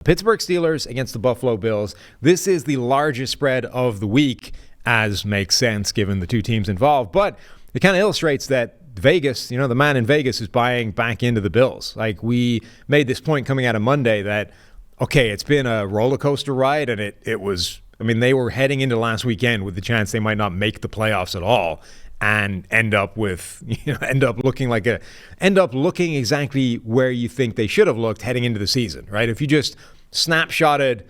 Pittsburgh Steelers against the Buffalo Bills. This is the largest spread of the week, as makes sense given the two teams involved. But it kind of illustrates that Vegas, the man in Vegas is buying back into the Bills. Like, we made this point coming out of Monday that, okay, it's been a roller coaster ride, and it was, they were heading into last weekend with the chance they might not make the playoffs at all and end up looking exactly where you think they should have looked heading into the season, right? If you just snapshotted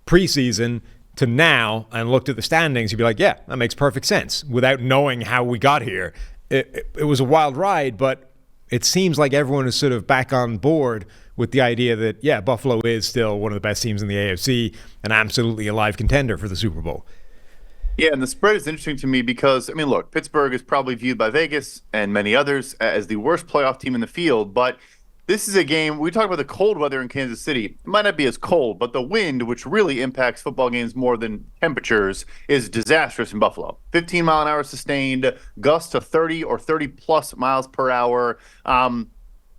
preseason to now and looked at the standings, you'd be like, yeah, that makes perfect sense. Without knowing how we got here, it was a wild ride, but it seems like everyone is sort of back on board with the idea that, yeah, Buffalo is still one of the best teams in the AFC and absolutely a live contender for the Super Bowl. Yeah, and the spread is interesting to me because, look, Pittsburgh is probably viewed by Vegas and many others as the worst playoff team in the field, but this is a game, we talk about the cold weather in Kansas City. It might not be as cold, but the wind, which really impacts football games more than temperatures, is disastrous in Buffalo. 15-mile-an-hour sustained, gusts to 30 or 30-plus miles per hour.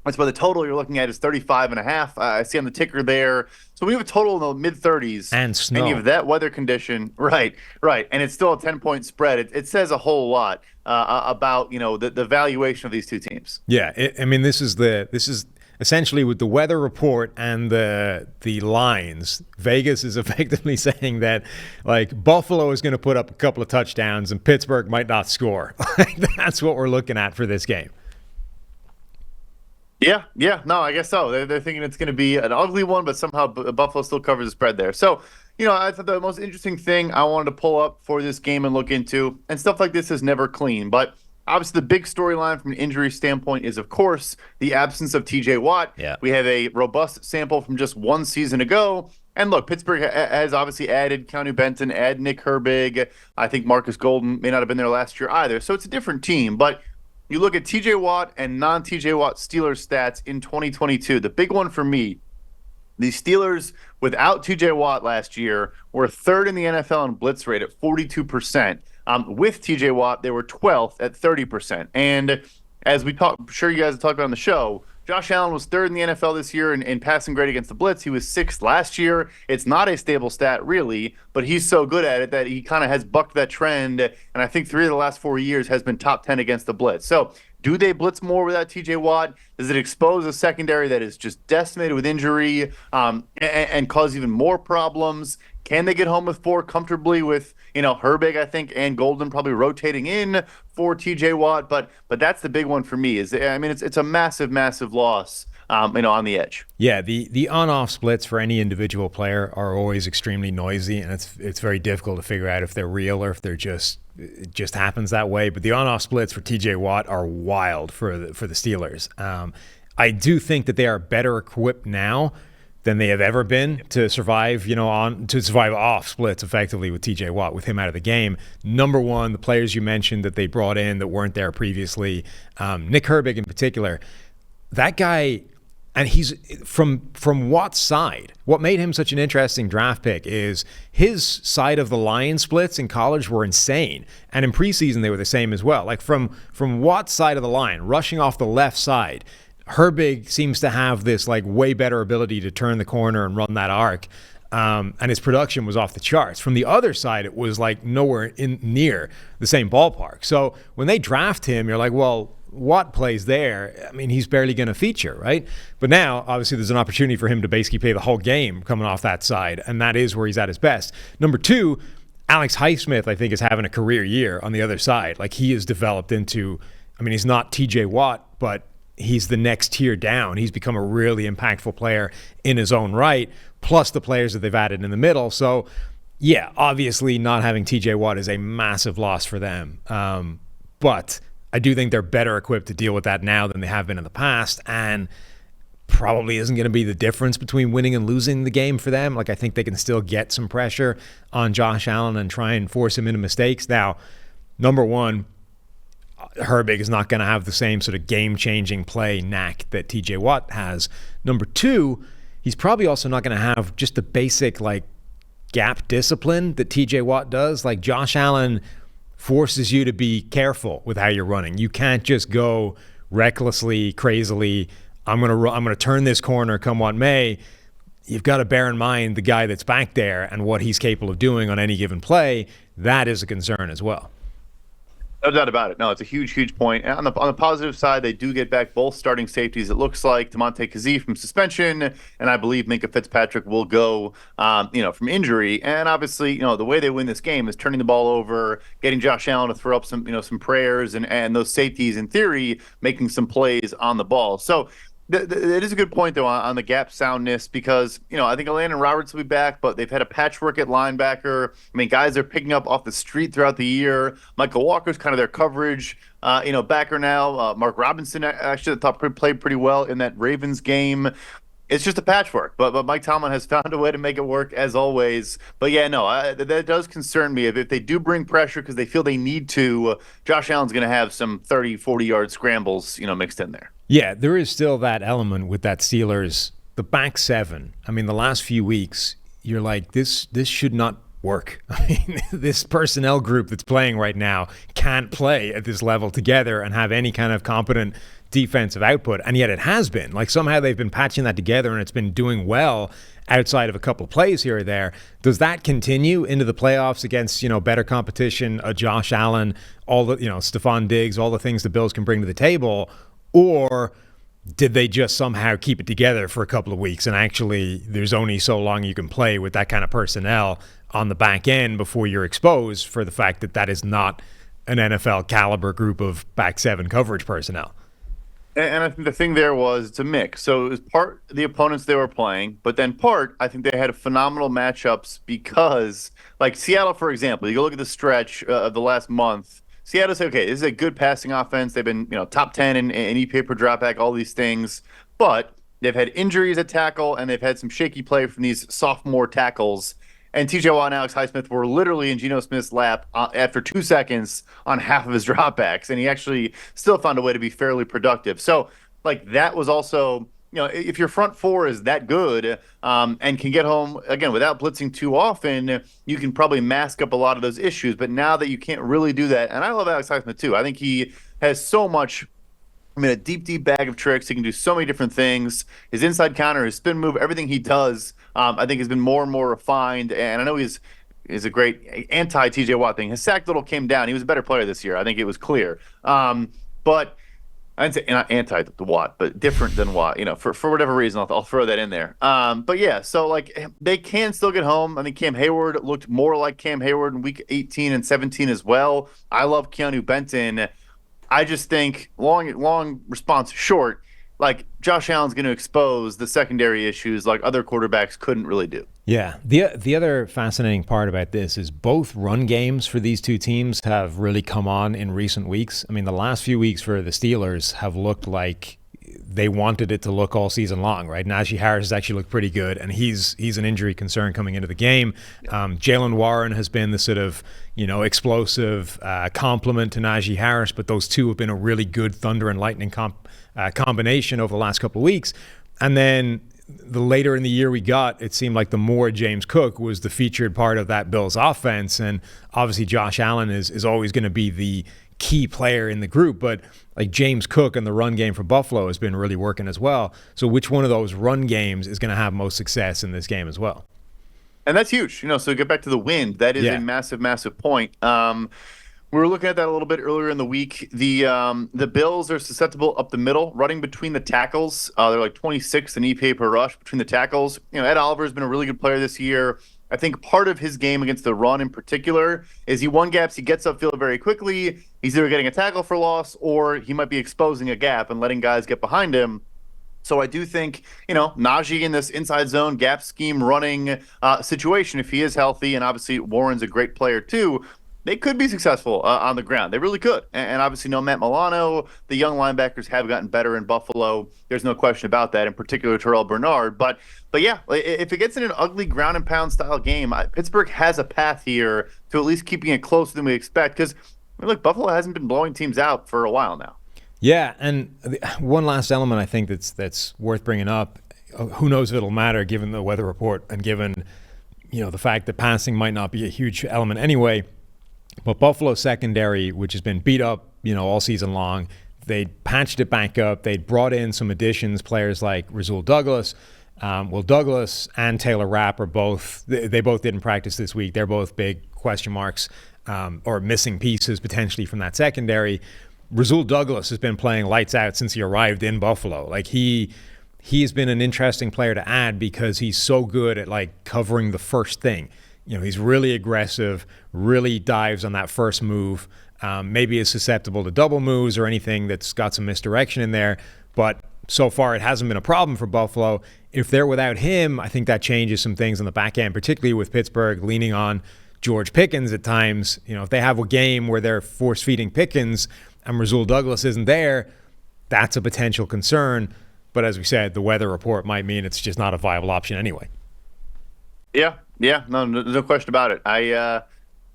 That's why the total you're looking at is 35.5. I see on the ticker there. So we have a total in the mid-30s. And snow. And you have that weather condition. Right. And it's still a 10-point spread. It says a whole lot about, the valuation of these two teams. Yeah. This is essentially with the weather report and the lines, Vegas is effectively saying that, like, Buffalo is going to put up a couple of touchdowns and Pittsburgh might not score. That's what we're looking at for this game. Yeah, no, I guess so. They're thinking it's going to be an ugly one, but somehow Buffalo still covers the spread there. So, I thought the most interesting thing I wanted to pull up for this game and look into, and stuff like this is never clean, but obviously the big storyline from an injury standpoint is, of course, the absence of TJ Watt. Yeah. We have a robust sample from just one season ago. And look, Pittsburgh has obviously added Keanu Benton, add Nick Herbig. I think Marcus Golden may not have been there last year either. So it's a different team, but you look at TJ Watt and non-TJ Watt Steelers stats in 2022. The big one for me, the Steelers without TJ Watt last year were third in the NFL in blitz rate at 42%. With TJ Watt, they were 12th at 30%. And as I'm sure you guys have talked about on the show, Josh Allen was third in the NFL this year in passing grade against the blitz. He was sixth last year. It's not a stable stat, really, but he's so good at it that he kind of has bucked that trend, and I think 3 of the last 4 years has been top 10 against the blitz. So do they blitz more without TJ Watt? Does it expose a secondary that is just decimated with injury and cause even more problems? Can they get home with 4 comfortably with, Herbig, I think, and Golden probably rotating in for TJ Watt? But that's the big one for me. It's a massive, massive loss, on the edge. Yeah, the on-off splits for any individual player are always extremely noisy, and it's very difficult to figure out if they're real or if it just happens that way. But the on-off splits for TJ Watt are wild for the Steelers. I do think that they are better equipped now than they have ever been to survive, off splits effectively with TJ Watt, with him out of the game. Number one, the players you mentioned that they brought in that weren't there previously, Nick Herbig in particular, that guy, and he's from Watt's side. What made him such an interesting draft pick is his side of the line splits in college were insane, and in preseason they were the same as well. Like from Watt's side of the line, rushing off the left side, Herbig seems to have this like way better ability to turn the corner and run that arc, and his production was off the charts. From the other side, it was like nowhere near the same ballpark. So when they draft him, you're like, well, Watt plays there. He's barely going to feature, right? But now, obviously, there's an opportunity for him to basically play the whole game coming off that side, and that is where he's at his best. Number two, Alex Highsmith, I think, is having a career year on the other side. Like, he has developed into, he's not TJ Watt, but he's the next tier down. He's become a really impactful player in his own right, plus the players that they've added in the middle. So, yeah, obviously not having TJ Watt is a massive loss for them. But I do think they're better equipped to deal with that now than they have been in the past, and probably isn't going to be the difference between winning and losing the game for them. Like, I think they can still get some pressure on Josh Allen and try and force him into mistakes. Now, number one, Herbig is not going to have the same sort of game-changing play knack that TJ Watt has. Number two, he's probably also not going to have just the basic like gap discipline that TJ Watt does. Like, Josh Allen forces you to be careful with how you're running. You can't just go recklessly, crazily. I'm gonna turn this corner come what may. you've got to bear in mind the guy that's back there and what he's capable of doing on any given play. That is a concern as well. No doubt about it. No, it's a huge, huge point. And on the positive side, they do get back both starting safeties. It looks like Damontae Kazee from suspension, and I believe Minkah Fitzpatrick will go, from injury. And obviously, the way they win this game is turning the ball over, getting Josh Allen to throw up some prayers, and those safeties, in theory, making some plays on the ball. So it is a good point, though, on the gap soundness, because, I think Landon Roberts will be back, but they've had a patchwork at linebacker. I mean, guys are picking up off the street throughout the year. Michael Walker's kind of their coverage, backer now. Mark Robinson actually, I thought, played pretty well in that Ravens game. It's just a patchwork, but Mike Tomlin has found a way to make it work, as always. But yeah, no, that does concern me. If they do bring pressure because they feel they need to, Josh Allen's going to have some 30, 40-yard scrambles, mixed in there. Yeah, there is still that element with that Steelers, the back seven. I mean, the last few weeks, you're like, this should not work. I mean, this personnel group that's playing right now can't play at this level together and have any kind of competent defensive output, and yet it has been. Like, somehow they've been patching that together, and it's been doing well outside of a couple of plays here or there. Does that continue into the playoffs against, better competition, Josh Allen, all the, Stephon Diggs, all the things the Bills can bring to the table? Or did they just somehow keep it together for a couple of weeks, and actually there's only so long you can play with that kind of personnel on the back end before you're exposed for the fact that is not an NFL caliber group of back seven coverage personnel? And I think the thing there was it's a mix. So it was part the opponents they were playing, but then part, I think they had phenomenal matchups because, like Seattle, for example, you go look at the stretch of the last month. Seattle said, okay, this is a good passing offense. They've been, top 10 in EPA per dropback, all these things. But they've had injuries at tackle, and they've had some shaky play from these sophomore tackles. And TJ Watt and Alex Highsmith were literally in Geno Smith's lap after 2 seconds on half of his dropbacks. And he actually still found a way to be fairly productive. So, that was also, if your front four is that good and can get home, again, without blitzing too often, you can probably mask up a lot of those issues. But now that you can't really do that, and I love Alex Highsmith too. I think he has so much, a deep, deep bag of tricks. He can do so many different things. His inside counter, his spin move, everything he does, I think has been more and more refined. And I know he's a great anti-TJ Watt thing. His sack total came down. He was a better player this year. I think it was clear. But I'd say not anti the Watt, but different than Watt. For whatever reason, I'll throw that in there. But yeah, so they can still get home. I think Cam Hayward looked more like Cam Hayward in week 18 and 17 as well. I love Keanu Benton. I just think long response short. Josh Allen's going to expose the secondary issues like other quarterbacks couldn't really do. Yeah. The other fascinating part about this is both run games for these two teams have really come on in recent weeks. I mean, the last few weeks for the Steelers have looked like they wanted it to look all season long, right? Najee Harris has actually looked pretty good, and he's an injury concern coming into the game. Jaylen Warren has been the sort of, explosive complement to Najee Harris, but those two have been a really good thunder and lightning combination over the last couple of weeks. And then the later in the year we got, it seemed like the more James Cook was the featured part of that Bills offense. And obviously Josh Allen is always going to be the key player in the group, but James Cook and the run game for Buffalo has been really working as well. So which one of those run games is going to have most success in this game as well? And that's huge. So get back to the wind. That is a massive, massive point. We were looking at that a little bit earlier in the week. The Bills are susceptible up the middle, running between the tackles. They're 26th in EPA per rush between the tackles. Ed Oliver has been a really good player this year. I think part of his game against the run in particular is he won gaps. He gets upfield very quickly. He's either getting a tackle for loss or he might be exposing a gap and letting guys get behind him. So I do think, Najee in this inside zone gap scheme running situation, if he is healthy, and obviously Warren's a great player too, they could be successful on the ground. They really could. And obviously, Matt Milano, the young linebackers have gotten better in Buffalo. There's no question about that, in particular Terrell Bernard. But yeah, if it gets in an ugly ground and pound style game, Pittsburgh has a path here to at least keeping it closer than we expect. Because, Buffalo hasn't been blowing teams out for a while now. Yeah, and one last element I think that's worth bringing up. Who knows if it'll matter given the weather report and given, the fact that passing might not be a huge element anyway. But Buffalo secondary, which has been beat up, all season long, they patched it back up. They brought in some additions, players like Rasul Douglas, Well, Douglas and Taylor Rapp are both, they both didn't practice this week. They're both big question marks or missing pieces potentially from that secondary. Rasul Douglas has been playing lights out since he arrived in Buffalo. Like he's been an interesting player to add because he's so good at like covering the first thing. You know, he's really aggressive, really dives on that first move. Maybe is susceptible to double moves or anything that's got some misdirection in there. But so far, it hasn't been a problem for Buffalo. If they're without him, I think that changes some things on the back end, particularly with Pittsburgh leaning on George Pickens at times. You know, if they have a game where they're force-feeding Pickens and Rasul Douglas isn't there, that's a potential concern. But as we said, the weather report might mean it's just not a viable option anyway. Yeah, no question about it.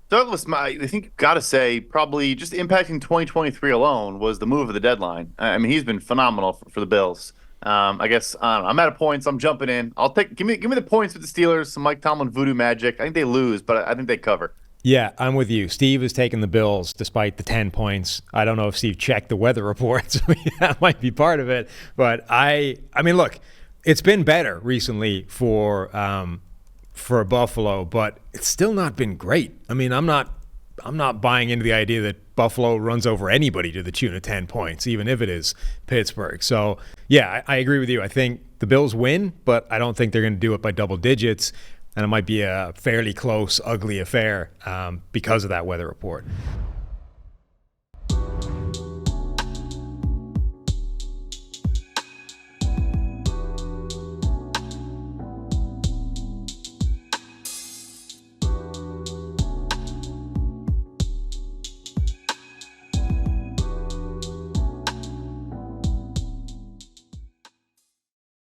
Douglas, I think, got to say, probably just impacting 2023 alone was the move of the deadline. I mean, he's been phenomenal for the Bills. I guess I don't know, I'm out of points. I'm jumping in. Give me the points with the Steelers. Some Mike Tomlin voodoo magic. I think they lose, but I think they cover. Yeah, I'm with you. Steve has taken the Bills despite the 10 points. I don't know if Steve checked the weather report, so that might be part of it. But I mean, look, it's been better recently for Buffalo, but it's still not been great. I mean, I'm not buying into the idea that Buffalo runs over anybody to the tune of 10 points, even if it is Pittsburgh. So, yeah, I agree with you. I think the Bills win, but I don't think they're going to do it by double digits, and it might be a fairly close, ugly affair because of that weather report.